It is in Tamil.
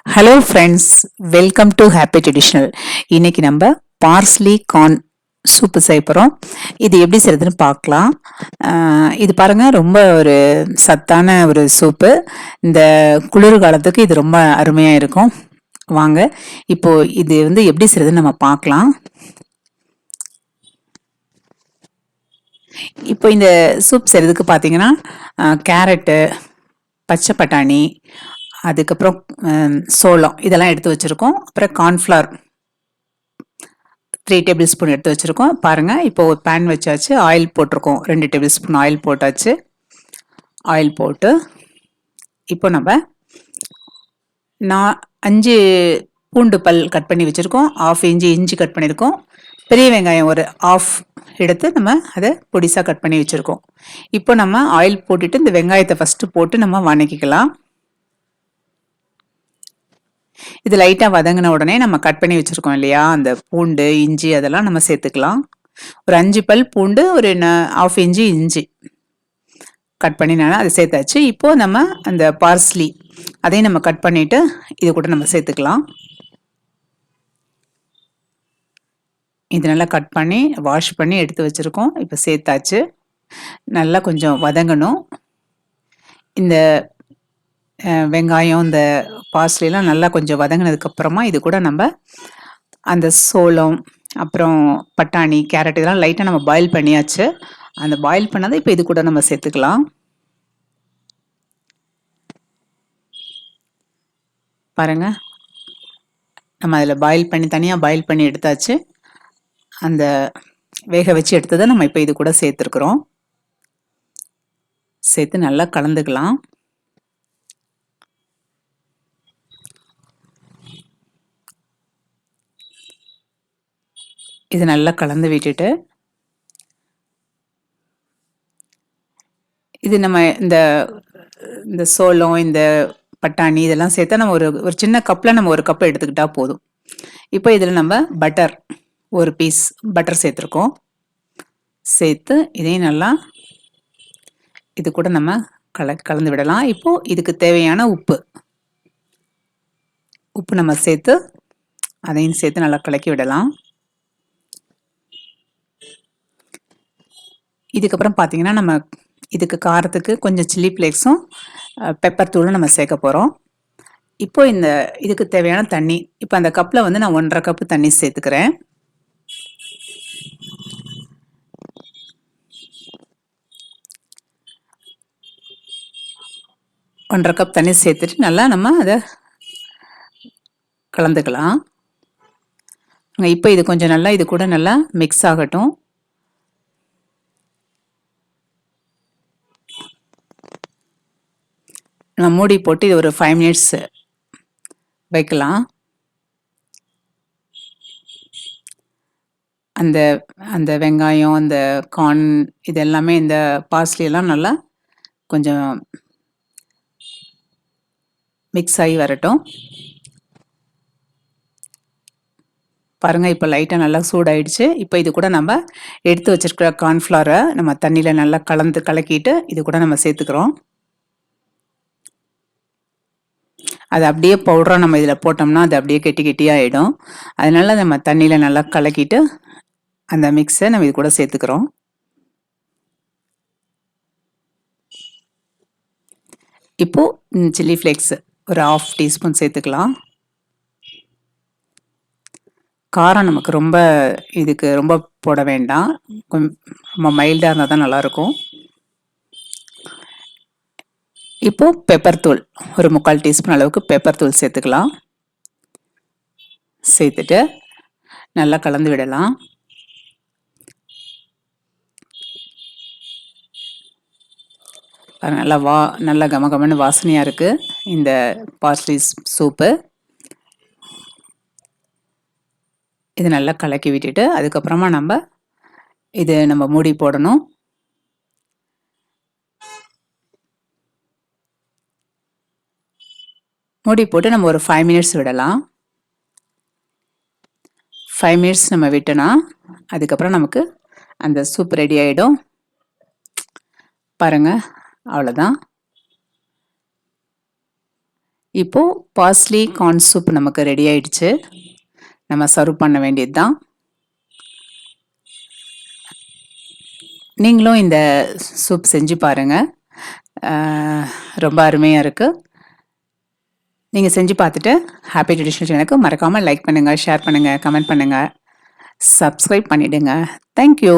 Hello friends, welcome to happy traditional. இன்னைக்கு நம்ம பார்ஸ்லி கார்ன் சூப்பு செய்ய போகிறோம். இது எப்படி செய்யறதுன்னு பார்க்கலாம். இது பாருங்க, ரொம்ப ஒரு சத்தான ஒரு சூப்பு. இந்த குளிர் காலத்துக்கு இது ரொம்ப அருமையாக இருக்கும். வாங்க இப்போ இது எப்படி செய்யறதுன்னு நம்ம பார்க்கலாம். இப்போ இந்த சூப் செய்யறதுக்கு பார்த்தீங்கன்னா, கேரட்டு, பச்சை பட்டாணி, அதுக்கப்புறம் சோளம் இதெல்லாம் எடுத்து வச்சுருக்கோம். அப்புறம் கார்ன்ஃப்ளவர் 3 டேபிள் ஸ்பூன் எடுத்து வச்சுருக்கோம். பாருங்கள், இப்போ ஒரு பேன் வச்சாச்சு, ஆயில் போட்டிருக்கோம். 2 டேபிள் ஸ்பூன் ஆயில் போட்டாச்சு. ஆயில் போட்டு இப்போ நான் 5 பூண்டு பல் கட் பண்ணி வச்சுருக்கோம். 1/2 இன்ச்சு இஞ்சி கட் பண்ணியிருக்கோம். பெரிய வெங்காயம் ஒரு 1/2 எடுத்து நம்ம அதை பொடிசாக கட் பண்ணி வச்சுருக்கோம். இப்போ நம்ம ஆயில் போட்டுட்டு இந்த வெங்காயத்தை ஃபஸ்ட்டு போட்டு நம்ம வதக்கிக்கலாம். இது லைட்டாக வதங்கின உடனே நம்ம கட் பண்ணி வச்சுருக்கோம் இல்லையா, அந்த பூண்டு இஞ்சி அதெல்லாம் நம்ம சேர்த்துக்கலாம். ஒரு 5 பல் பூண்டு, ஒரு 1/2 இன்ச்சு இஞ்சி கட் பண்ணி அதை சேர்த்தாச்சு. இப்போது நம்ம அந்த பார்ஸ்லி அதையும் நம்ம கட் பண்ணிவிட்டு இது கூட நம்ம சேர்த்துக்கலாம். இது நல்லா கட் பண்ணி வாஷ் பண்ணி எடுத்து வச்சுருக்கோம். இப்போ சேர்த்தாச்சு. நல்லா கொஞ்சம் வதங்கணும். இந்த வெங்காயம், இந்த பார்ஸ்லிலாம் நல்லா கொஞ்சம் வதங்கினதுக்கப்புறமா இது கூட நம்ம அந்த சோளம், அப்புறம் பட்டாணி, கேரட் இதெல்லாம் லைட்டாக நம்ம பாயில் பண்ணியாச்சு. அந்த பாயில் பண்ணதை இப்போ இது கூட நம்ம சேர்த்துக்கலாம். பாருங்க, நம்ம அதில் பாயில் பண்ணி தனியாக பாயில் பண்ணி எடுத்தாச்சு. அந்த வேக வச்சு எடுத்ததை நம்ம இப்போ இது கூட சேர்த்துருக்குறோம். சேர்த்து நல்லா கலந்துக்கலாம். இது நல்லா கலந்து விட்டுட்டு இது நம்ம இந்த சோளம், இந்த பட்டாணி இதெல்லாம் சேர்த்தா நம்ம ஒரு சின்ன கப்பில் நம்ம ஒரு கப் எடுத்துக்கிட்டா போதும். இப்போ இதில் நம்ம பட்டர் ஒரு பீஸ் பட்டர் சேர்த்துருக்கோம். சேர்த்து இதையும் நல்லா இது கூட நம்ம கலந்து விடலாம். இப்போது இதுக்கு தேவையான உப்பு நம்ம சேர்த்து அதையும் சேர்த்து நல்லா கலக்கி விடலாம். இதுக்கப்புறம் பார்த்தீங்கன்னா, நம்ம இதுக்கு காரத்துக்கு கொஞ்சம் சில்லி ஃப்ளேக்ஸும் பெப்பர் தூளும் நம்ம சேர்க்க போகிறோம். இப்போ இதுக்கு தேவையான தண்ணி, இப்போ அந்த கப்பில் நான் 1.5 கப்பு தண்ணி சேர்த்துக்கிறேன். ஒன்றரை கப் தண்ணி சேர்த்துட்டு நல்லா நம்ம அதை கலந்துக்கலாம். இப்போ இது கொஞ்சம் நல்லா இது கூட நல்லா மிக்ஸ் ஆகட்டும். நம்ம மூடி போட்டு இது ஒரு 5 மினிட்ஸ் வைக்கலாம். அந்த அந்த வெங்காயம், அந்த கார்ன் இது எல்லாமே இந்த பார்ஸ்லியெல்லாம் நல்லா கொஞ்சம் மிக்ஸ் ஆகி வரட்டும். பாருங்கள், இப்போ லைட்டாக நல்லா சூடாயிடுச்சு. இப்போ இது கூட நம்ம எடுத்து வச்சிருக்கிற கார்ன்ஃப்ளவரை நம்ம தண்ணியில் நல்லா கலக்கிட்டு இது கூட நம்ம சேர்த்துக்கிறோம். அது அப்படியே பவுடராக நம்ம இதில் போட்டோம்னா அது அப்படியே கெட்டியாகிடும். அதனால நம்ம தண்ணியில் நல்லா கலக்கிட்டு அந்த மிக்ஸை நம்ம இது கூட சேர்த்துக்கிறோம். இப்போது சில்லி ஃப்ளேக்ஸ் ஒரு 1/2 டீஸ்பூன் சேர்த்துக்கலாம். காரம் நமக்கு இதுக்கு ரொம்ப போட வேண்டாம், ரொம்ப மைல்டாக இருந்தால் தான் நல்லாயிருக்கும். இப்போது பெப்பர் தூள் ஒரு 3/4 டீஸ்பூன் அளவுக்கு பெப்பர் தூள் சேர்த்துக்கலாம். சேர்த்துட்டு நல்லா கலந்து விடலாம். நல்லா கமகமன்னு வாசனையாக இருக்குது இந்த பார்ஸ்லி சூப்பு. இது நல்லா கலக்கி விட்டுட்டு அதுக்கப்புறமா நம்ம மூடி போடணும். மூடி போட்டு நம்ம ஒரு 5 மினிட்ஸ் விடலாம். 5 மினிட்ஸ் நம்ம விட்டோன்னா அதுக்கப்புறம் நமக்கு அந்த சூப் ரெடி ஆகிடும். பாருங்கள், அவ்வளோதான். இப்போ பார்ஸ்லி கார்ன் சூப் நமக்கு ரெடி ஆயிடுச்சு. நம்ம சர்வ் பண்ண வேண்டியது தான். நீங்களும் இந்த சூப் செஞ்சு பாருங்க. ரொம்ப அருமையாக இருக்குது. நீங்கள் செஞ்சு பார்த்துட்டு ஹாப்பி ட்ரெடிஷ்னல் சேனலுக்கு மறக்காமல் லைக் பண்ணுங்கள், ஷேர் பண்ணுங்கள், கமெண்ட் பண்ணுங்கள், சப்ஸ்கிரைப் பண்ணிவிடுங்க. தேங்க்யூ.